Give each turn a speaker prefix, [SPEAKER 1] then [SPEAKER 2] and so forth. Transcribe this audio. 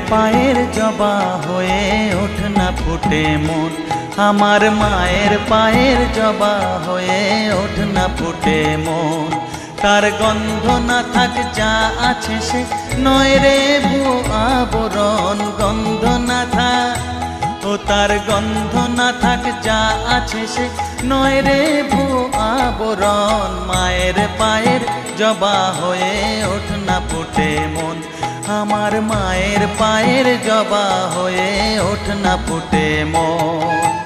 [SPEAKER 1] পায়ের জবা হয়ে ওঠ না ফুটে মন, আমার মায়ের পায়ের জবা হয়ে ওঠ না ফুটে মন। তার গন্ধ না থাক যা আছে সে নয় রে ভুয়ো আবরণ, গন্ধ না থাক ও তার গন্ধ না থাক যা আছে সে নয় রে ভুয়ো আবরণ। মায়ের পায়ের জবা হয়ে ওঠ না ফুটে মন, আমার মায়ের পায়ের জবা হয়ে ওঠ না ফুটে মন।